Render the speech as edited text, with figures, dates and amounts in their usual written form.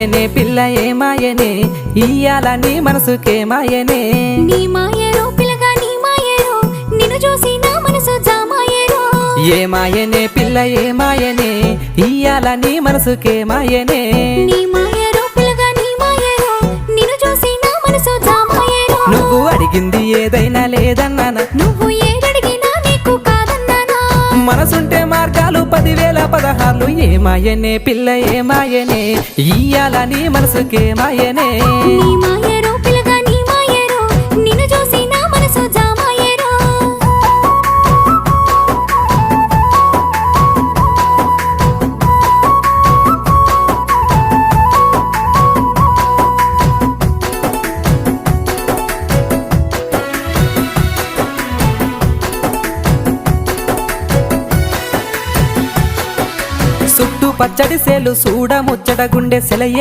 నే పిల్ల ఏమాయనే ఇయ్యాల నీ మనసుకేమాయనే నీ మాయరో పిల్లగా నీ మాయరో నిన్ను చూసి నా మనసు జామాయరో ఏమాయనే పిల్ల ఏమాయనే ఇయ్యాల నీ మనసుకేమాయనే నీ మాయరో పిల్లగా నీ మాయరో నిన్ను చూసి నా మనసు జామాయరో నువ్వు అడిగింది ఏదైనా లేదన్నానా నువ్వు ఏడడిగినా నీకు కాదన్నానా మనసుంటే మార్గాలు 10,000 16 ఏమాయనే పిల్ల ఏమాయనే ఇయ్యాల నీ మనసుకేమాయనే నీ మాయరో పిల్లగా నీ మాయరో నిన్ను చూసి నా మనసు జామాయరో చుట్టూ పచ్చడి సేలు చూడ ముచ్చట గుండె సెలయేటి